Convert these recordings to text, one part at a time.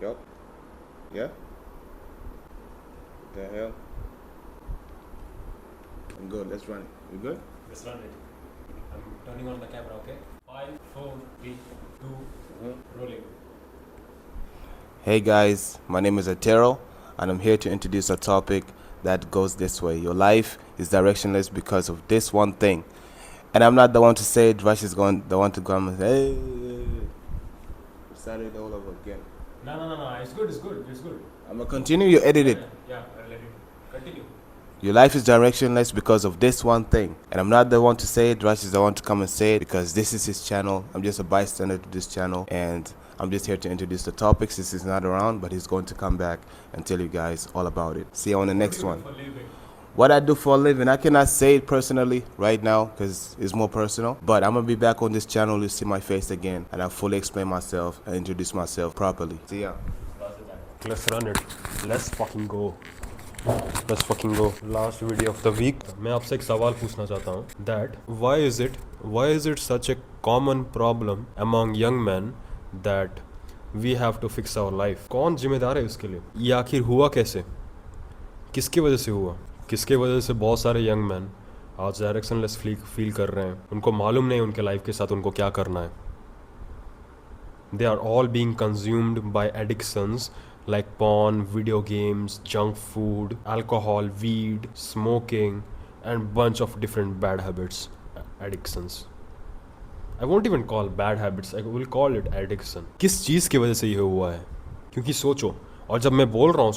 Yup. Yeah? The hell? I'm good. Let's run it. You good? Let's run it. I'm turning on the camera, okay? 5, 4, 3, 2, rolling. Hey guys, my name is Atero, and I'm here to introduce a topic that goes this way. Your life is directionless because of this one thing. And I'm not the one to say it. Rush is the one to come and say, hey, start it all over again. No. It's good. I'm gonna continue. You edit it. Yeah, I'll let it continue. Your life is directionless because of this one thing. And I'm not the one to say it. Rush is the one to come and say it because this is his channel. I'm just a bystander to this channel. And I'm just here to introduce the topics. This is not around, but he's going to come back and tell you guys all about it. See you on the next one. For living. What I do for a living, I cannot say it personally right now because it's more personal. But I'm going to be back on this channel to see my face again. And I'll fully explain myself and introduce myself properly. See ya. Let's run it. Let's fucking go. Last video of the week. मैं आपसे एक सवाल पूछना चाहता हूँ. That why is it such a common problem among young men that we have to fix our life? कौन जिम्मेदार है इसके लिए? ये आखिर हुआ कैसे? किसकी वजह से हुआ? किसके वजह से बहुत सारे यंग मैन आज डायरेक्शनलेस फील कर रहे हैं? उनको मालूम नहीं उनके लाइफ के साथ उनको क्या करना है. They are all being consumed by addictions like porn, video games, junk food, alcohol, weed, smoking, and bunch of different bad habits. Addictions. I won't even call bad habits. I will call it addiction. किस चीज़ की वजह से ये हुआ है? क्योंकि सोचो, और जब मैं बोल रहा हूँ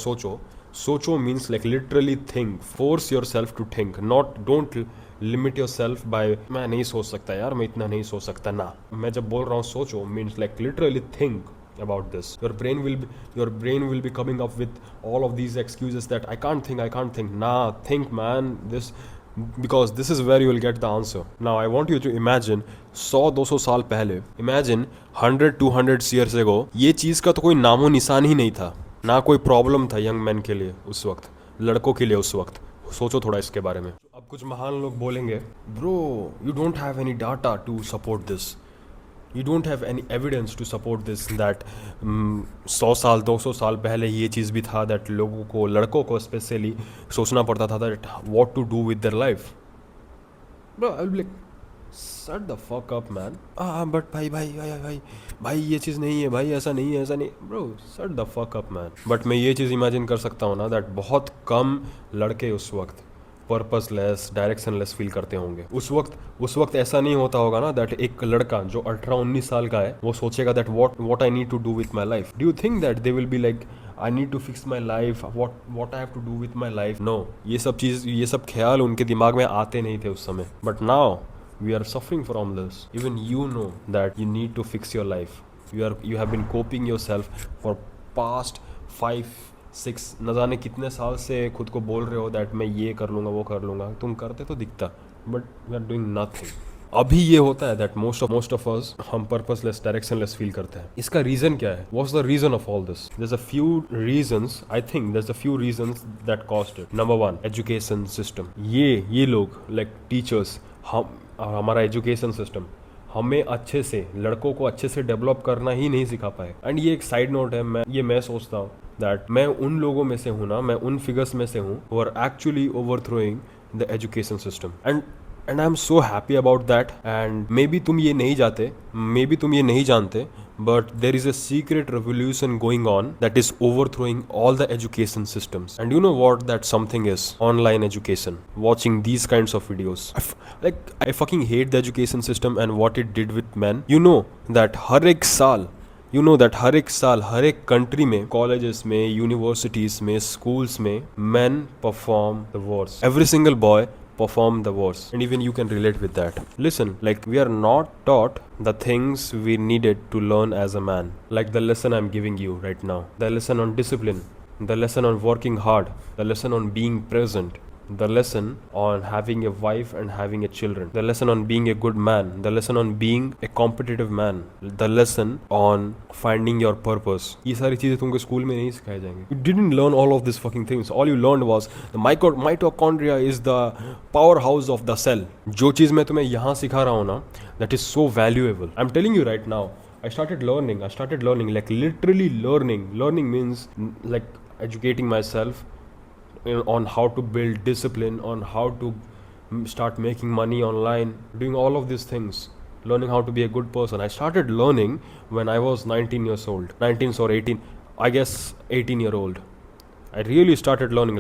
सोचो means like literally think. Force yourself to think. Don't limit yourself by मैं नहीं सोच सकता यार, मैं इतना नहीं सोच सकता ना. मैं जब बोल रहा हूँ सोचो means like literally think about this. Your brain will be coming up with all of these excuses that I can't think. Nah, think man, this, because this is where you will get the answer. Now I want you to imagine 100-200 साल पहले, imagine 100-200 years ago, ये चीज़ का तो कोई नामो निशान ही नहीं था. ना कोई प्रॉब्लम था यंग मैन के लिए उस वक्त, लड़कों के लिए उस वक्त. सोचो थोड़ा इसके बारे में. अब कुछ महान लोग बोलेंगे, bro you don't have any data to support this, you don't have any evidence to support this that 100 साल 200 साल पहले ये चीज़ भी था दैट लोगों को, लड़कों को स्पेशली सोचना पड़ता था that what to do with their life. Bro I will be like shut the fuck up man. But भाई ये चीज़ नहीं है भाई, ऐसा नहीं है. Bro shut the fuck up man. But मैं ये चीज़ इमेजिन कर सकता हूँ ना दैट बहुत कम लड़के उस वक्त पर्पसलेस, डायरेक्शनलेस फील करते होंगे. उस वक्त ऐसा नहीं होता होगा ना दैट एक लड़का जो 18-19 साल का है वो सोचेगा that what I need to do with my life. Do you think that they will be like I need to fix my life, what I have to do with my life? No, ये सब ख्याल उनके दिमाग में आते नहीं थे उस समय. But now we are suffering from this. Even you know that you need to fix your life. You have been coping yourself for past 5-6 न जाने कितने साल से खुद को बोल रहे हो दैट मैं ये कर लूँगा वो कर लूँगा. तुम करते तो दिखता, but we are doing nothing. अभी ये होता है दैट मोस्ट ऑफ अस हम पर्पसलेस, डायरेक्शनलेस फील करते हैं. इसका रीजन क्या है? What's the reason of all this? There is a few reasons. I think there is a few reasons that caused it. Number 1, education system. ये लोग like teachers, हमारा education system हमें अच्छे से, लड़कों को अच्छे से डेवलप करना ही नहीं सिखा पाए. एंड ये एक साइड नोट है, मैं सोचता हूँ दैट मैं उन लोगों में से हूँ ना, मैं उन फिगर्स में से हूँ who are actually overthrowing the education system. And I am so happy about that. And may be तुम ये नहीं जानते, but there is a secret revolution going on that is overthrowing all the education systems. And you know what that something is? Online education. Watching these kinds of videos. I fucking hate the education system and what it did with men. You know that हर एक साल हर एक country में, colleges में, universities में, schools में, men perform the worst. Every single boy perform the worst, and even you can relate with that. Listen, like we are not taught the things we needed to learn as a man, like the lesson I'm giving you right now, the lesson on discipline, the lesson on working hard, the lesson on being present, the lesson on having a wife and having a children, the lesson on being a good man, the lesson on being a competitive man, the lesson on finding your purpose. ये सारी चीजें तुमको school में नहीं सिखाई जाएंगी. You didn't learn all of these fucking things. All you learned was the mitochondria is the powerhouse of the cell. जो चीज मैं तुम्हें यहाँ सिखा रहा हूँ ना, that is so valuable. I'm telling you right now, I started learning, like literally learning. Learning means like educating myself on how to build discipline, on how to start making money online, doing all of these things, learning how to be a good person. I started learning when I was 19 years old, 19 or 18, I guess 18-year-old. I really started learning,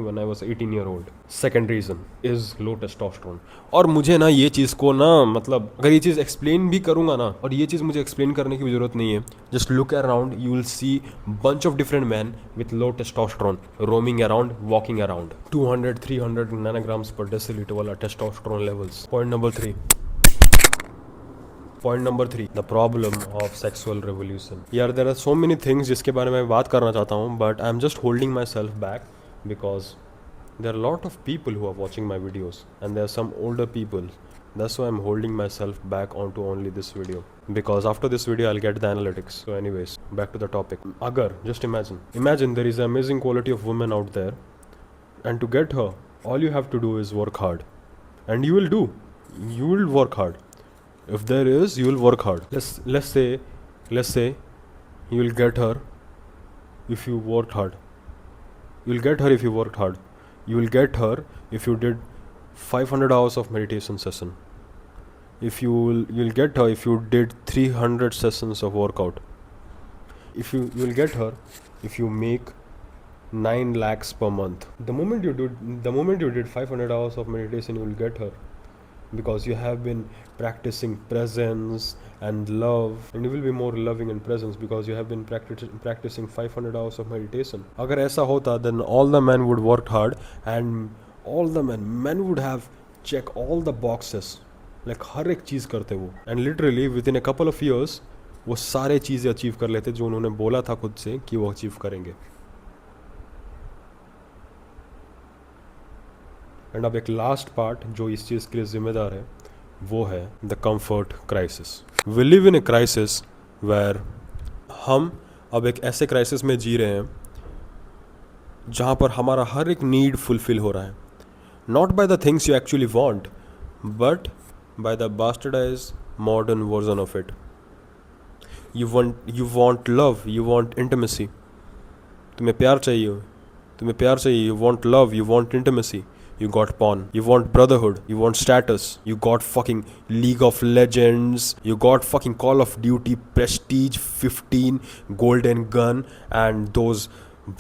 when I was 18-year-old. Second reason is low testosterone. और मुझे ना ये चीज़ को ना मतलब अगर ये चीज़ explain भी करूँगा ना, और ये चीज़ मुझे एक्सप्लेन करने की भी ज़रूरत नहीं है. Just look around, you will see bunch of different men with low testosterone roaming around, walking around. 200-300 nanograms per deciliter वाला testosterone levels. Point number 3, the problem of sexual revolution. यार there are so many things जिसके बारे में बात करना चाहता हूँ, but I'm just holding myself back because there are a lot of people who are watching my videos and there are some older people. That's why I'm holding myself back onto only this video, because after this video I'll get the analytics. So anyways, back to the topic. Agar, just imagine there is an amazing quality of woman out there, and to get her all you have to do is work hard, and you will work hard. If there is, you will work hard. Let's say you will get her if you worked hard. You will get her if you worked hard. You will get her if you did 500 hours of meditation session. You'll get her if you did 300 sessions of workout. You'll get her if you make 9 lakhs per month. The moment you did 500 hours of meditation, you will get her, because you have been practicing presence and love, and you will be more loving and presence because you have been practicing 500 hours of meditation. अगर ऐसा होता, then all the men would work hard, and all the men would have check all the boxes, like हर एक चीज़ करते वो, and literally within a couple of years वो सारे चीज़ें achieve कर लेते जो उन्होंने बोला था खुद से कि वो अचीव करेंगे. एंड अब एक लास्ट पार्ट जो इस चीज़ के लिए जिम्मेदार है, वो है the comfort crisis. We live in a crisis where हम अब एक ऐसे क्राइसिस में जी रहे हैं जहाँ पर हमारा हर एक नीड फुलफिल हो रहा है, not by the things you actually want, but by the bastardise modern version of it. You want love, you want intimacy. तुम्हें प्यार चाहिए. You want love, you want intimacy. You got porn. You want brotherhood. You want status. You got fucking League of Legends. You got fucking Call of Duty, Prestige 15, Golden Gun, and those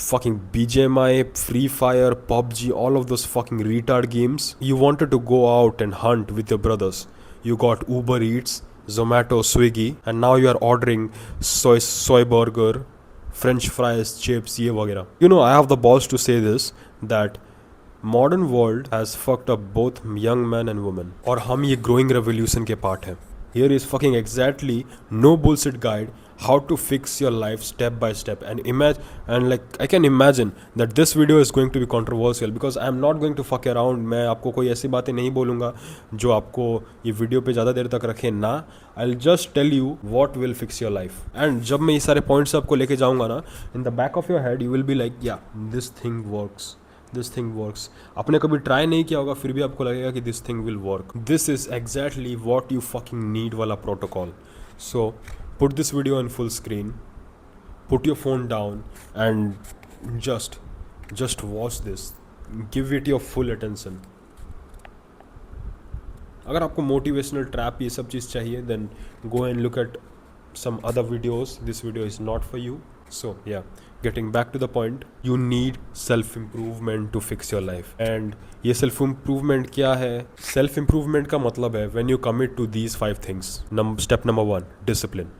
fucking BGMI, Free Fire, PUBG, all of those fucking retard games. You wanted to go out and hunt with your brothers. You got Uber Eats, Zomato, Swiggy, and now you are ordering soy burger, French fries, chips, ये वगैरह. You know, I have the balls to say this, that modern world has fucked up both young man and women, और हम ये growing revolution के part हैं. Here is fucking exactly no bullshit guide how to fix your life step by step. And like I can imagine that this video is going to be controversial because I am not going to fuck around. मैं आपको कोई ऐसी बातें नहीं बोलूँगा जो आपको ये वीडियो पे ज़्यादा देर तक रखे ना. I'll just tell you what will fix your life. And जब मैं ये सारे points आपको लेके जाऊँगा ना, in the back of your head you will be like, yeah, this thing works. आपने कभी ट्राई नहीं किया होगा, फिर भी आपको लगेगा कि this thing will work. This is exactly what you fucking need वाला protocol. So put this video on full screen, put your phone down and just watch this. Give it your full attention. अगर आपको motivational trap ये सब चीज़ चाहिए, then go and look at some other videos. This video is not for you. So yeah, getting back to the point, you need self-improvement to fix your life. And ये self-improvement क्या है? Self-improvement का मतलब है when you commit to these 5 things. Step number 1, discipline.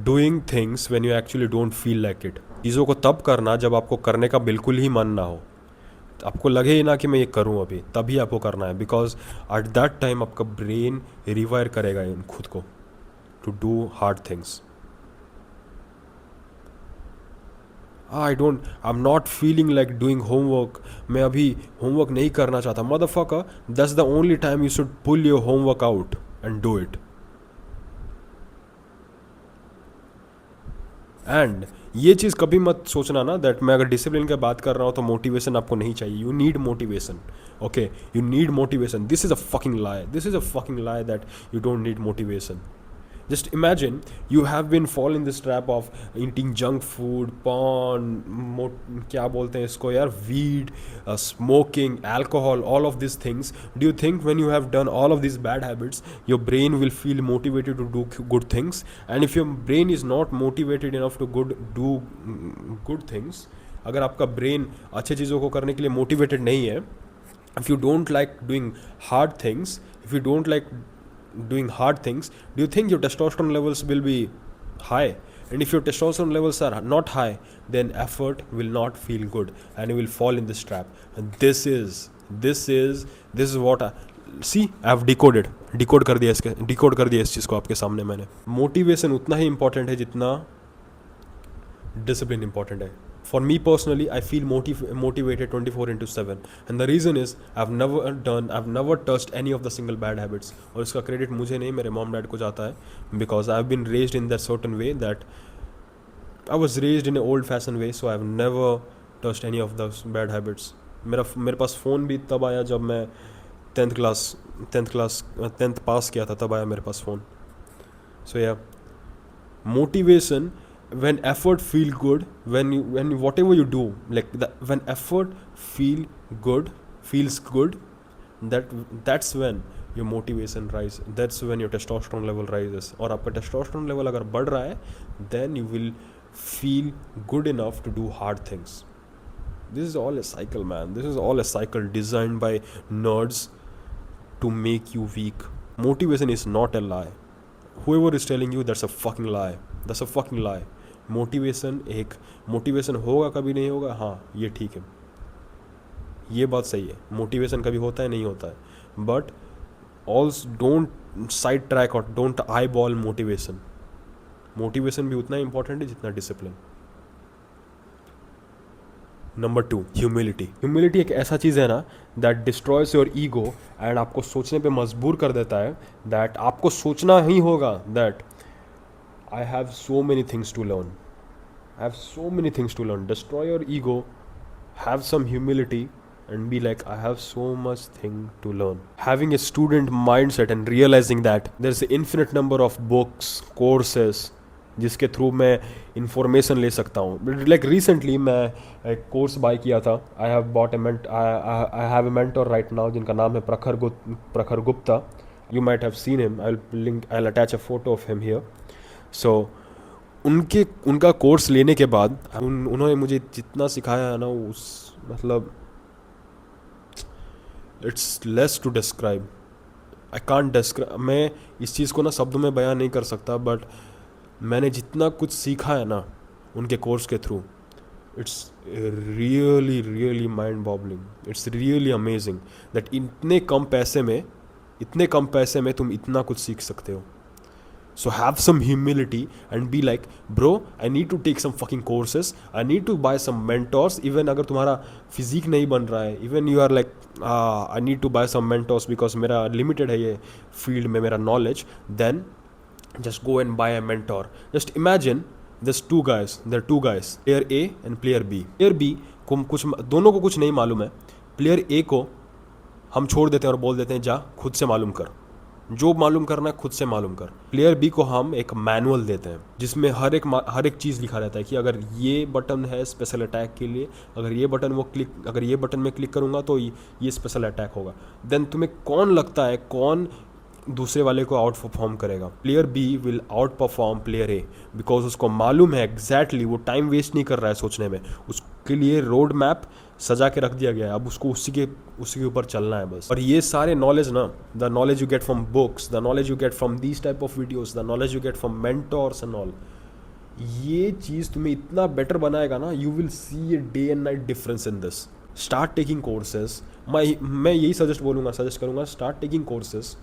Doing things when you actually don't feel like it. चीज़ों को तब करना जब आपको करने का बिल्कुल ही मन ना हो, आपको लगे ही ना कि मैं ये करूँ अभी, तभी आपको करना है. बिकॉज एट दैट टाइम आपका ब्रेन रिवायर करेगा इन खुद को to do hard things. I am not feeling like doing homework. मैं अभी होमवर्क नहीं करना चाहता. Motherfucker, that's the only time you should pull your homework out and do it. And ये चीज़ कभी मत सोचना ना दैट मैं अगर डिसिप्लिन की बात कर रहा हूँ तो मोटिवेशन आपको नहीं चाहिए. You need motivation. Okay, you need motivation. This is a fucking lie that you don't need motivation. Just imagine you have been fall in this trap of eating junk food, porn, क्या बोलते हैं इसको यार, weed, smoking, alcohol, all of these things. Do you think when you have done all of these bad habits, your brain will feel motivated to do good things? And if your brain is not motivated enough to do good things, अगर आपका brain अच्छे चीज़ों को करने के लिए motivated नहीं है, if you don't like doing hard things, if you don't like doing hard things, do you think your testosterone levels will be high? And if your testosterone levels are not high, then effort will not feel good and you will fall in this trap. And this is what I see. I have decode कर दिया इस चीज़ को आपके सामने मैंने. Motivation उतना ही important है जितना डिसिप्लिन इंपॉर्टेंट है. For me personally, I feel motivated 24/7, and the reason is I've never touched any of the single bad habits. और इसका क्रेडिट मुझे नहीं, मेरे मॉम डैड को जाता है, because I've been raised in that certain way that I was raised in an old fashioned way, so I've never touched any of those bad habits. मेरे पास phone भी तब आया जब मैं 10th पास किया था, तब आया मेरे पास phone. So yeah, motivation, when effort feel good, when whatever you do, like when effort feels good, that's when your motivation rise, that's when your testosterone level rises. और आपका testosterone level अगर बढ़ रहा है, then you will feel good enough to do hard things. This is all a cycle, man. This is all a cycle designed by nerds to make you weak. Motivation is not a lie. Whoever is telling you, that's a fucking lie. That's a fucking lie. Motivation होगा कभी नहीं होगा, हाँ ये ठीक है, ये बात सही है. मोटिवेशन कभी होता है नहीं होता है, but also don't side track और don't eyeball motivation. Motivation भी उतना ही इंपॉर्टेंट है जितना डिसिप्लिन. नंबर 2, ह्यूमिलिटी एक ऐसा चीज़ है ना that destroys your ego and आपको सोचने पे मजबूर कर देता है, दैट आपको सोचना ही होगा that I have so many things to learn. Destroy your ego, have some humility, and be like, I have so much thing to learn. Having a student mindset and realizing that there's an infinite number of books, courses, जिसके through मैं information ले सकता हूँ. Like recently मैं एक course buy किया था. I have a mentor right now जिनका नाम है Prakhar Gupta. You might have seen him. I will attach a photo of him here. So उनका कोर्स लेने के बाद उन्होंने मुझे जितना सिखाया है ना, उस मतलब it's less to describe. I can't describe. मैं इस चीज़ को ना शब्दों में बयान नहीं कर सकता, बट मैंने जितना कुछ सीखा है ना उनके कोर्स के through, it's really mind boggling. It's really amazing that इतने कम पैसे में तुम इतना कुछ सीख सकते हो. So have some humility and be like, bro, I need to take some fucking courses. I need to buy some mentors. Even अगर तुम्हारा फिजिक नहीं बन रहा है, even you are like, I need to buy some mentors because मेरा limited है ये field में मेरा knowledge. Then just go and buy a mentor. Just imagine there's two guys, player A and player B. Player B को दोनों को कुछ नहीं मालूम है. Player A को हम छोड़ देते हैं और बोल देते हैं जा खुद से मालूम कर, जो मालूम करना है खुद से मालूम कर. प्लेयर बी को हम एक मैनुअल देते हैं जिसमें हर एक चीज़ लिखा रहता है कि अगर ये बटन है स्पेशल अटैक के लिए, अगर ये बटन में क्लिक करूँगा तो ये स्पेशल अटैक होगा. देन तुम्हें कौन लगता है कौन दूसरे वाले को आउट परफॉर्म करेगा? Player B will outperform player A, because उसको मालूम है एग्जैक्टली, वो टाइम वेस्ट नहीं कर रहा है सोचने में. उसके लिए रोड मैप सजा के रख दिया गया है, अब उसको उसी के ऊपर चलना है बस. और ये सारे नॉलेज ना, the knowledge you get from books, the knowledge you get from these type of videos, the knowledge you get from mentors and all, ये चीज़ तुम्हें इतना बेटर बनाएगा ना, you will see a day and night difference in this. Start taking courses. मैं यही suggest करूँगा, start taking courses.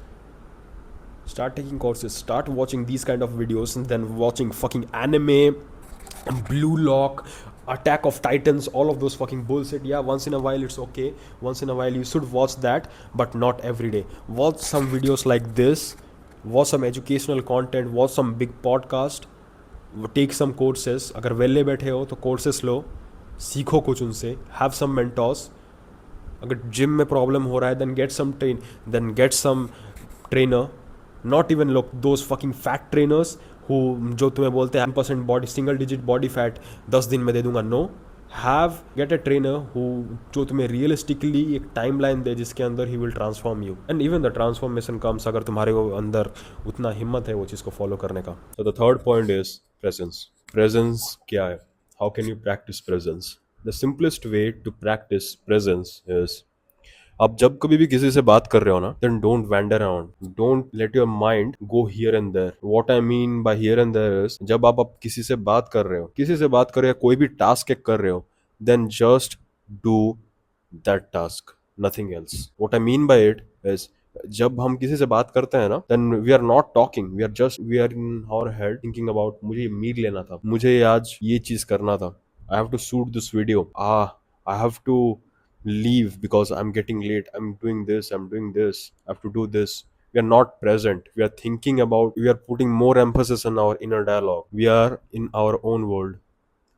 Start watching these kind of videos and then watching fucking anime, Blue Lock, Attack of Titans, all of those fucking bullshit. Yeah, once in a while it's okay. Once in a while you should watch that, but not every day. Watch some videos like this. Watch some educational content. Watch some big podcast. Take some courses. अगर वेले बैठे हो तो courses लो, सीखो कुछ उनसे. Have some mentors. अगर gym में प्रॉब्लम हो रहा है then get some trainer. Not even look those fucking fat trainers who जो तुम्हें बोलते हैं 10% body single digit body fat 10 दिन में दे दूंगा. No, have get a trainer who जो तुम्हें रियलिस्टिकली एक टाइम लाइन दे जिसके अंदर he will transform you. And even the transformation comes अगर तुम्हारे अंदर उतना हिम्मत है वो चीज़ को फॉलो करने का. तो the third point is presence. Presence क्या है? How can you practise presence? The simplest way to practise presence is, आप जब कभी भी किसी से बात कर रहे हो ना, then don't wander around, don't let your mind go here and there. What I mean by here and there is, जब आप किसी से बात कर रहे हो, किसी से बात कर रहे हो, कोई भी टास्क कर रहे हो, then just do that task, nothing else. What I mean by it is, जब हम किसी से बात करते हैं ना, then we are not talking, we are in our head thinking about मुझे ये मील लेना था, मुझे आज ये चीज करना था, I have to shoot this video, I have to leave because I'm getting late, I'm doing this, I have to do this. We are not present, we are thinking about, we are putting more emphasis on our inner dialogue, we are in our own world,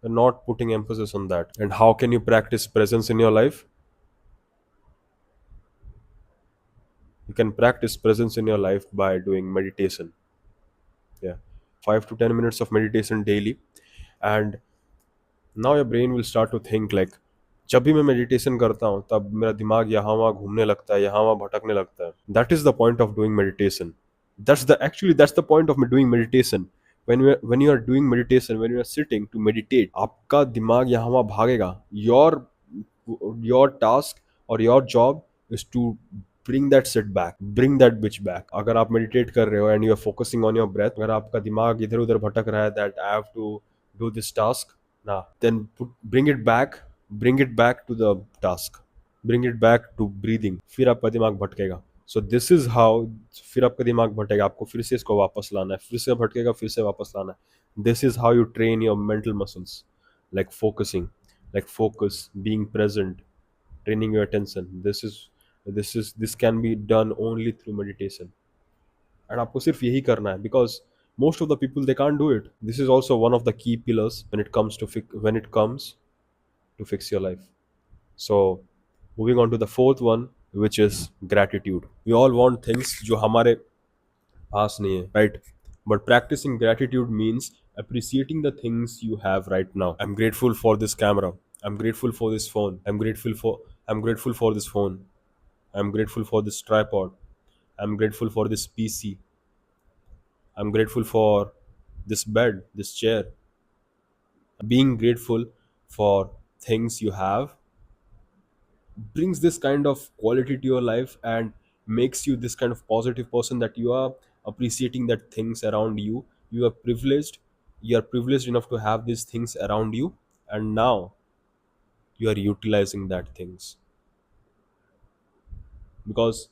we're not putting emphasis on that. And how can you practice presence in your life? You can practice presence in your life by doing meditation. Yeah, 5 to 10 minutes of meditation daily, and now your brain will start to think like, जब भी मैं meditation करता हूँ तब मेरा दिमाग यहाँ वहाँ घूमने लगता है, यहाँ वहाँ भटकने लगता है. That is the point of doing meditation. That's the point of doing meditation. When you are doing meditation, when you are sitting to meditate, आपका दिमाग यहाँ वहाँ भागेगा. Your task or your job is to bring that sit back, bring that bitch back. अगर आप meditate कर रहे हो and you are focusing on your breath, अगर आपका दिमाग इधर उधर भटक रहा है that I have to do this task, nah, then bring it back to the task, bring it back to breathing. फिर आपका दिमाग भटकेगा. सो दिस इज हाउ, फिर आपका दिमाग भटकेगा, आपको फिर से इसको वापस लाना है, फिर से भटकेगा, फिर से वापस लाना है. This is how you train your mental muscles, like focusing, like focus, being present, training your attention. This can be done only through meditation. And आपको सिर्फ यही करना है, because most of the people they can't do it. This is also one of the key pillars when it comes to fix your life. So moving on to the fourth one, which is gratitude. We all want things जो हमारे पास नहीं है, right? But practicing gratitude means appreciating the things you have right now. I'm grateful for this camera, I'm grateful for this phone, I'm grateful for this phone, I'm grateful for this tripod, I'm grateful for this PC, I'm grateful for this bed, this chair. Being grateful for things you have brings this kind of quality to your life and makes you this kind of positive person, that you are appreciating that things around you. You are privileged enough to have these things around you, and now you are utilizing that things. Because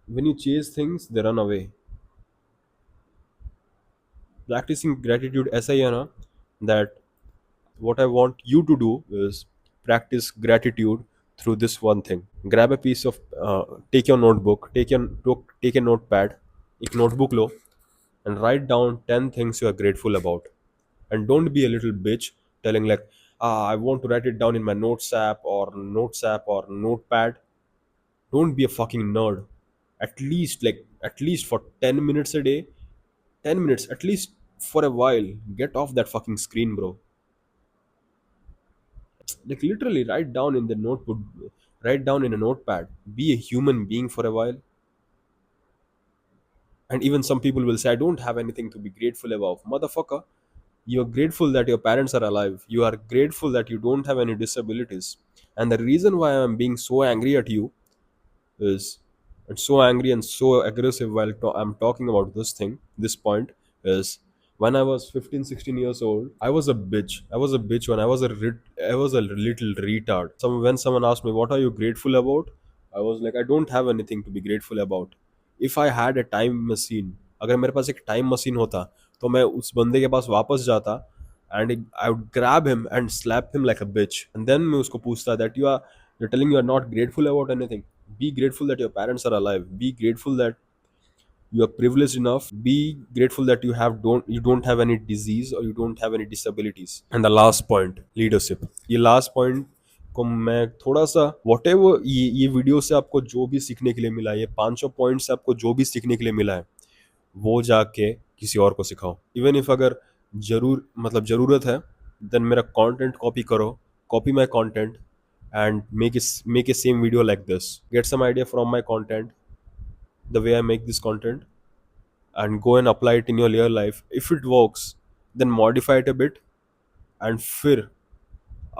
when you chase things, they run away. Practicing gratitude ऐसा ही है ना, that what I want you to do is practice gratitude through this one thing. Grab a piece of, take your notebook, take a notepad, एक notebook low, and write down 10 things you are grateful about. And don't be a little bitch telling like, I want to write it down in my notes app or notepad. Don't be a fucking nerd. At least for 10 minutes a day, 10 minutes at least, for a while, get off that fucking screen, bro. Like literally write down in a notepad, be a human being for a while. And even some people will say, I don't have anything to be grateful about. Motherfucker, you're grateful that your parents are alive, you are grateful that you don't have any disabilities. And the reason why I'm being so angry at you is, and so angry and so aggressive while I'm talking about this point is, when I was 15, 16 years old, I was a bitch. When I was a little retard. When someone asked me, what are you grateful about? I was like, I don't have anything to be grateful about. If I had a time machine, अगर मेरे पास एक time machine होता, तो मैं उस बंदे के पास वापस जाता, and I would grab him and slap him like a bitch. And then मैं उसको पूछता that you're telling you are not grateful about anything. Be grateful that your parents are alive. Be grateful that you are privileged enough. Be grateful that you don't have any disease or you don't have any disabilities. And the last point, leadership. ये last point को मैं थोड़ा सा whatever ये video से आपको जो भी सीखने के लिए मिला है, ये 500 पॉइंट से आपको जो भी सीखने के लिए मिला है, वो जाके किसी और को सिखाओ। इवन इफ अगर ज़रूरत है, देन मेरा कंटेंट कॉपी करो, copy my content and make a same video like this. Get some idea from my content, the way I make this content, and go and apply it in your real life. If it works, then modify it a bit, and फिर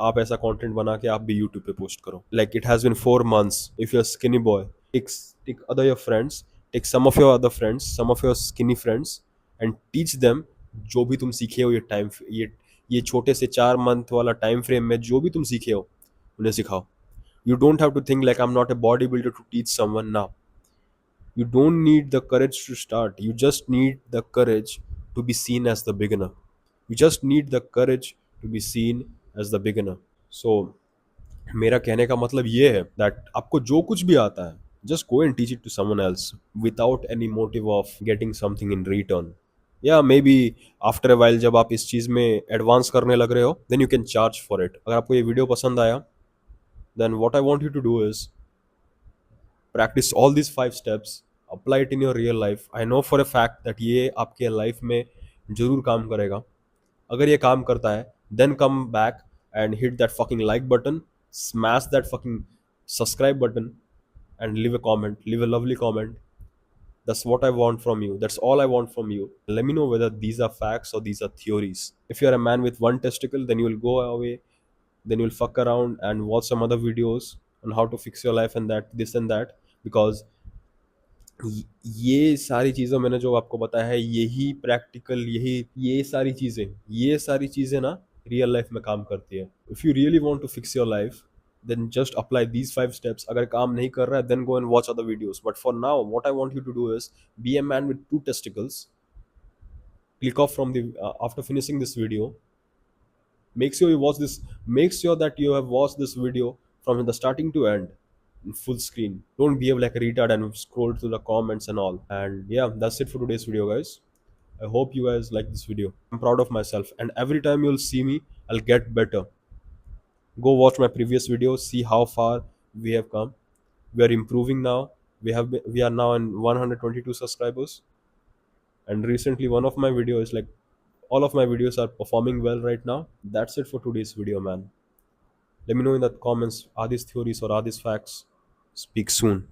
आप ऐसा content बना के आप भी YouTube पे post करो. Like it has been 4 months. If you're a skinny boy, take other your friends, take some of your other friends, some of your skinny friends, and teach them जो भी तुम सीखे हो ये छोटे से 4 मंथ वाला टाइम फ्रेम में जो भी तुम सीखे हो उन्हें सिखाओ. You don't have to think like I'm not a bodybuilder to teach someone now. You don't need the courage to start. You just need the courage to be seen as the beginner. You just need the courage to be seen as the beginner. So मेरा कहने का मतलब ये है that आपको जो कुछ भी आता है, just go and teach it to someone else without any motive of getting something in return. Yeah, maybe after a while जब आप इस चीज़ में एडवांस करने लग रहे हो, then you can charge for it. अगर आपको ये वीडियो पसंद आया, then what I want you to do is practice all these 5 steps, apply it in your real life. I know for a fact that ये आपके life में जरूर काम करेगा. अगर ये काम करता है, then come back and hit that fucking like button, smash that fucking subscribe button, and leave a comment, leave a lovely comment. That's what I want from you. That's all I want from you. Let me know whether these are facts or these are theories. If you're a man with one testicle, then you will go away, then you'll fuck around and watch some other videos on how to fix your life and that, this and that. Because ये सारी चीज़ें मैंने जो आपको बताया है, यही practical, यही ये सारी चीज़ें ना रियल लाइफ में काम करती है. If you really want to fix your life, then just apply these 5 steps. अगर काम नहीं कर रहा है, then go and watch other videos. But for now, what I want you to do is be a man with 2 testicles. Click off from the after finishing this video. Make sure you watch this. Make sure that you have watched this video from the starting to end in full screen. Don't behave like a retard and scroll through the comments and all. And yeah, that's it for today's video, guys. I hope you guys like this video. I'm proud of myself, and every time you'll see me, I'll get better. Go watch my previous videos, see how far we have come. We are improving now. We are now in 122 subscribers. And recently, one of my videos, like all of my videos, are performing well right now. That's it for today's video, man. Let me know in the comments, are these theories or are these facts? Speak soon.